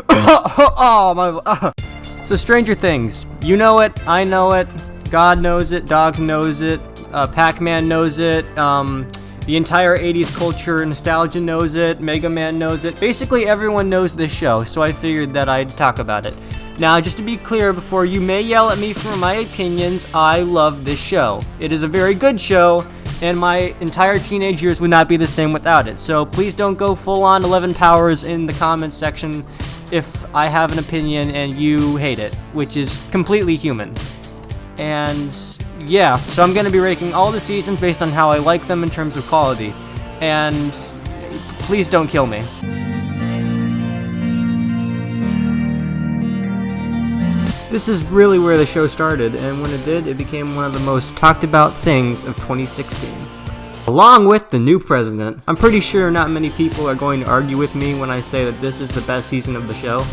Oh my. So Stranger Things, you know it, I know it, God knows it, Dogs knows it, Pac-Man knows it, the entire 80s culture nostalgia knows it, Mega Man knows it. Basically everyone knows this show, so I figured that I'd talk about it. Now, just to be clear, before you may yell at me for my opinions, I love this show. It is a very good show, and my entire teenage years would not be the same without it. So please don't go full on 11 powers in the comments section if I have an opinion and you hate it, which is completely human. And yeah, so I'm going to be ranking all the seasons based on how I like them in terms of quality. And please don't kill me. This is really where the show started, and when it did, it became one of the most talked about things of 2016. Along with the new president. I'm pretty sure not many people are going to argue with me when I say that this is the best season of the show,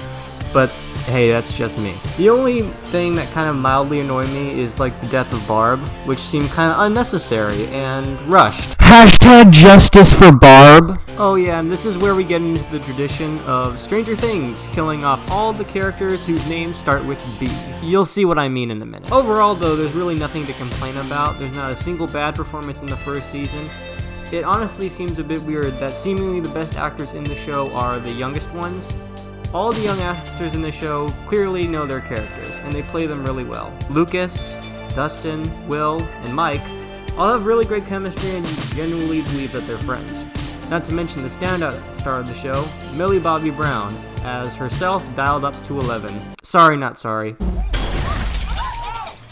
but hey, that's just me. The only thing that kind of mildly annoyed me is like the death of Barb, which seemed kind of unnecessary and rushed. Hashtag justice for Barb. Oh yeah, and this is where we get into the tradition of Stranger Things killing off all the characters whose names start with B. You'll see what I mean in a minute. Overall though, there's really nothing to complain about. There's not a single bad performance in the first season. It honestly seems a bit weird that seemingly the best actors in the show are the youngest ones. All the young actors in the show clearly know their characters, and they play them really well. Lucas, Dustin, Will, and Mike all have really great chemistry, and you genuinely believe that they're friends. Not to mention the standout star of the show, Millie Bobby Brown, as herself dialed up to 11. Sorry, not sorry.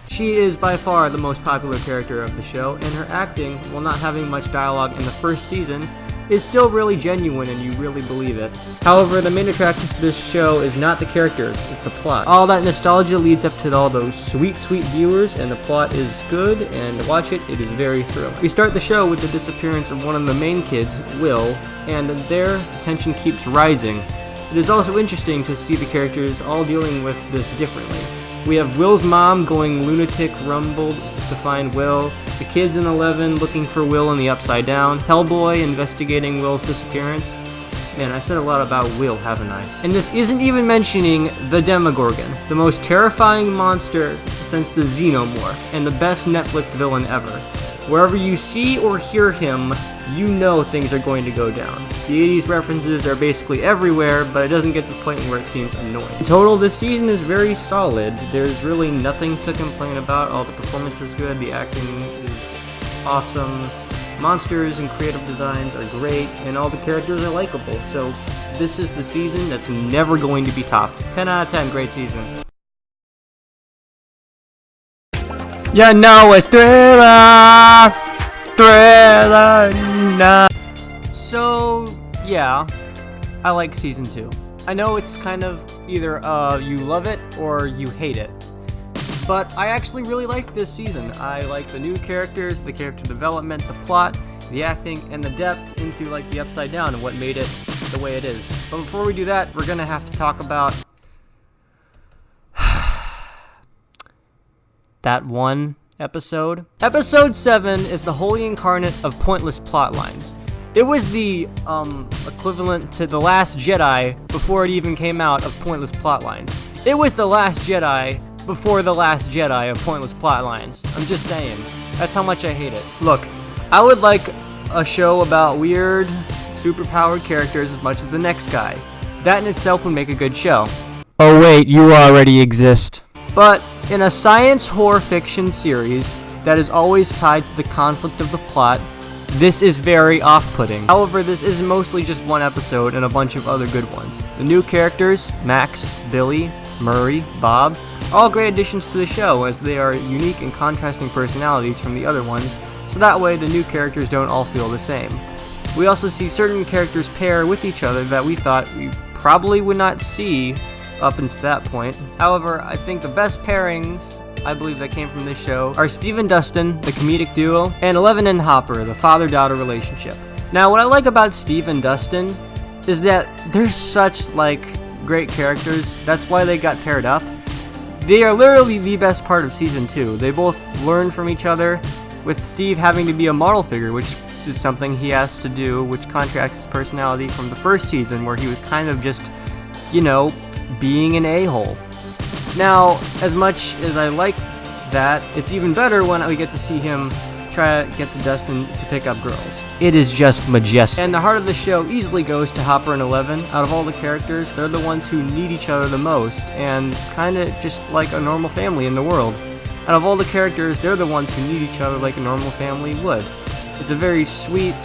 She is by far the most popular character of the show, and her acting, while not having much dialogue in the first season, is still really genuine and you really believe it. However, the main attraction to this show is not the characters, it's the plot. All that nostalgia leads up to all those sweet, sweet viewers, and the plot is good, and to watch it, it is very thrilling. We start the show with the disappearance of one of the main kids, Will, and their tension keeps rising. It is also interesting to see the characters all dealing with this differently. We have Will's mom going lunatic rumbled to find Will, the kids in 11 looking for Will in the Upside Down, Hellboy investigating Will's disappearance. Man, I said a lot about Will, haven't I? And this isn't even mentioning the Demogorgon, the most terrifying monster since the Xenomorph, and the best Netflix villain ever. Wherever you see or hear him, you know things are going to go down. The 80s references are basically everywhere, but it doesn't get to the point where it seems annoying. In total, this season is very solid. There's really nothing to complain about. All the performance is good, the acting is awesome, monsters and creative designs are great, and all the characters are likable. So this is the season that's never going to be topped. 10 out of 10, great season. You know it's Thriller! Thriller night. So, yeah, I like season 2. I know it's kind of either you love it or you hate it. But I actually really like this season. I like the new characters, the character development, the plot, the acting, and the depth into like the Upside Down and what made it the way it is. But before we do that, we're gonna have to talk about that one episode. Episode 7 is the holy incarnate of pointless plot lines. It was the equivalent to The Last Jedi before it even came out of pointless plot lines. It was The Last Jedi before The Last Jedi of pointless plot lines. I'm just saying. That's how much I hate it. Look, I would like a show about weird, superpowered characters as much as the next guy. That in itself would make a good show. Oh wait, you already exist. But in a science horror fiction series that is always tied to the conflict of the plot, this is very off-putting. However, this is mostly just one episode and a bunch of other good ones. The new characters, Max, Billy, Murray, Bob, are all great additions to the show as they are unique and contrasting personalities from the other ones, so that way the new characters don't all feel the same. We also see certain characters pair with each other that we thought we probably would not see up until that point. However, I think the best pairings, I believe, that came from this show are Steve and Dustin, the comedic duo, and Eleven and Hopper, the father-daughter relationship. Now, what I like about Steve and Dustin is that they're such, great characters. That's why they got paired up. They are literally the best part of Season 2. They both learn from each other, with Steve having to be a model figure, which is something he has to do, which contracts his personality from the first season, where he was kind of just, being an a-hole. Now, as much as I like that, it's even better when we get to see him try to get to Dustin to pick up girls. It is just majestic. And the heart of the show easily goes to Hopper and Eleven. Out of all the characters, they're the ones who need each other the most, and kind of just like a normal family in the world. Out of all the characters, they're the ones who need each other like a normal family would. It's a very sweet,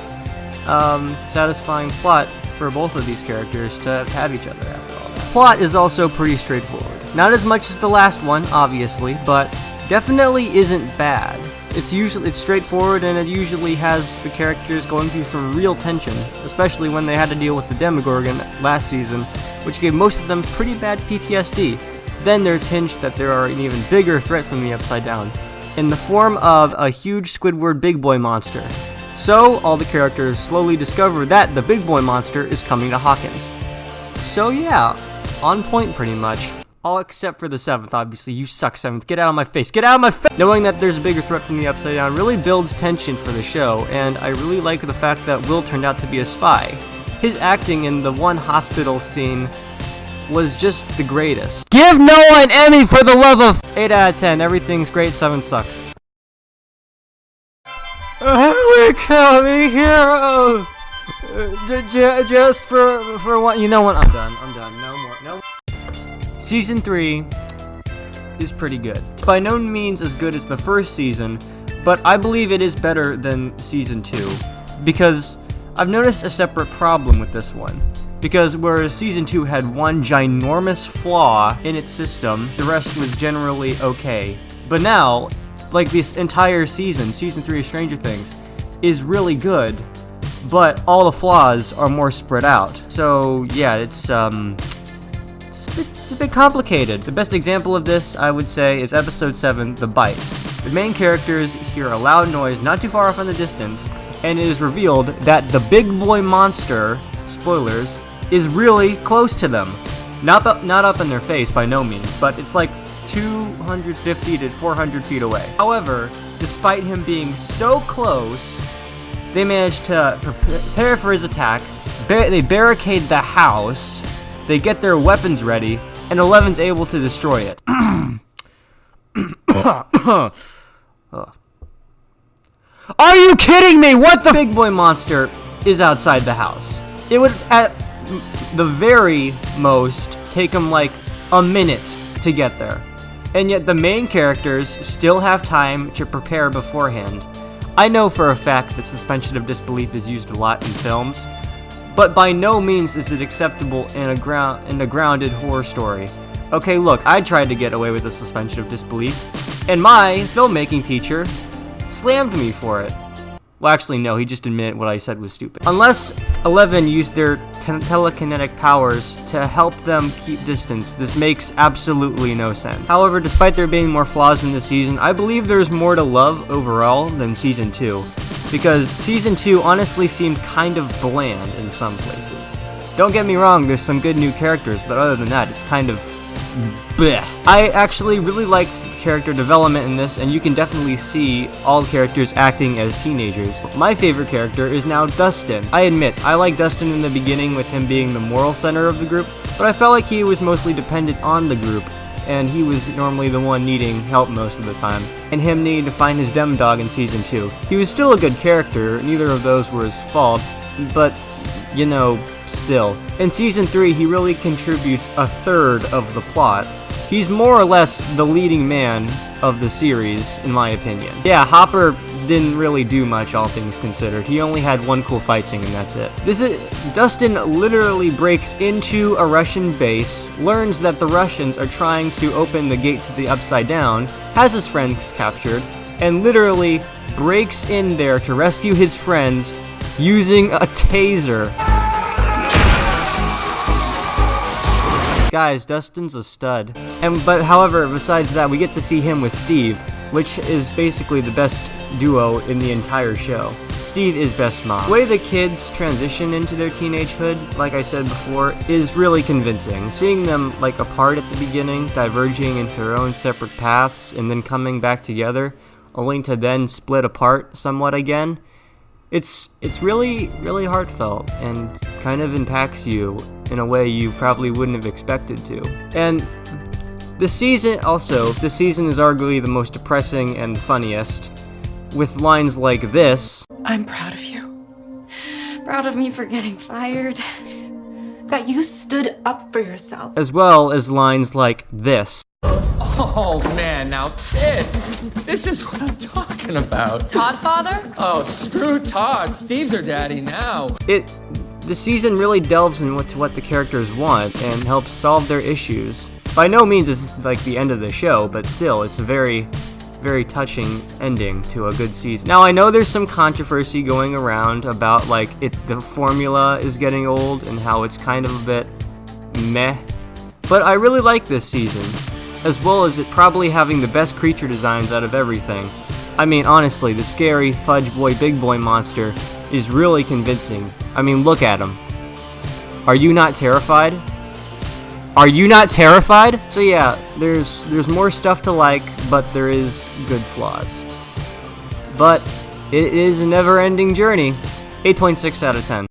satisfying plot for both of these characters to have each other after all that. Plot is also pretty straightforward. Not as much as the last one, obviously, but definitely isn't bad. It's straightforward, and it usually has the characters going through some real tension, especially when they had to deal with the Demogorgon last season, which gave most of them pretty bad PTSD. Then there's hinged that there are an even bigger threat from the Upside Down, in the form of a huge Squidward big boy monster. So, all the characters slowly discover that the big boy monster is coming to Hawkins. So yeah, on point pretty much. All except for the 7th, obviously. You suck, 7th. Get out of my face. Get out of my face! Knowing that there's a bigger threat from the Upside Down really builds tension for the show, and I really like the fact that Will turned out to be a spy. His acting in the one hospital scene was just the greatest. Give Noah an Emmy for the love of 8 out of 10. Everything's great, 7 sucks. We're coming here! Just for one. You know what? I'm done. No more. No. Season 3 is pretty good. It's by no means as good as the first season, but I believe it is better than Season 2, because I've noticed a separate problem with this one. Because whereas Season 2 had one ginormous flaw in its system, the rest was generally okay. But now, like this entire season, Season 3 of Stranger Things, is really good, but all the flaws are more spread out. So yeah, it's a bit complicated. The best example of this, I would say, is episode 7, The Bite. The main characters hear a loud noise not too far off in the distance, and it is revealed that the big boy monster, spoilers, is really close to them. Not up in their face by no means, but it's like 250 to 400 feet away. However, despite him being so close, they manage to prepare for his attack. They barricade the house. They get their weapons ready, and Eleven's able to destroy it. Are you kidding me? What the big boy monster is outside the house? It would, at the very most, take him like a minute to get there. And yet the main characters still have time to prepare beforehand. I know for a fact that suspension of disbelief is used a lot in films, but by no means is it acceptable in a grounded horror story. Okay, look, I tried to get away with the suspension of disbelief, and my filmmaking teacher slammed me for it. Well, actually, no, he just admitted what I said was stupid. Unless Eleven used their telekinetic powers to help them keep distance, this makes absolutely no sense. However, despite there being more flaws in this season, I believe there's more to love overall than Season 2. Because Season 2 honestly seemed kind of bland in some places. Don't get me wrong, there's some good new characters, but other than that, it's kind of bleh. I actually really liked character development in this, and you can definitely see all the characters acting as teenagers. My favorite character is now Dustin. I admit, I liked Dustin in the beginning with him being the moral center of the group, but I felt like he was mostly dependent on the group, and he was normally the one needing help most of the time, and him needing to find his dem dog in Season 2. He was still a good character, neither of those were his fault, but, still. In Season 3, he really contributes a third of the plot. He's more or less the leading man of the series, in my opinion. Yeah, Hopper didn't really do much, all things considered. He only had one cool fight scene, and that's it. Dustin literally breaks into a Russian base, learns that the Russians are trying to open the gate to the Upside Down, has his friends captured, and literally breaks in there to rescue his friends using a taser. Guys, Dustin's a stud. But however, besides that, we get to see him with Steve, which is basically the best duo in the entire show. Steve is best mom. The way the kids transition into their teenagehood, like I said before, is really convincing. Seeing them apart at the beginning, diverging into their own separate paths, and then coming back together, only to then split apart somewhat again, It's really, really heartfelt and kind of impacts you in a way you probably wouldn't have expected to. And this season is arguably the most depressing and funniest, with lines like this. I'm proud of you. Proud of me for getting fired. That you stood up for yourself. As well as lines like this. Oh man, now this is what I'm talking about. Todd father? Oh, screw Todd. Steve's her daddy now. The season really delves into what the characters want and helps solve their issues. By no means is this like the end of the show, but still, it's a very, very touching ending to a good season. Now, I know there's some controversy going around about like the formula is getting old and how it's kind of a bit meh, but I really like this season, as well as it probably having the best creature designs out of everything. I mean, honestly, the scary Fudge Boy Big Boy monster is really convincing. I mean, look at him. Are you not terrified? Are you not terrified? So yeah, there's more stuff to like, but there is good flaws. But it is a never-ending journey. 8.6 out of 10.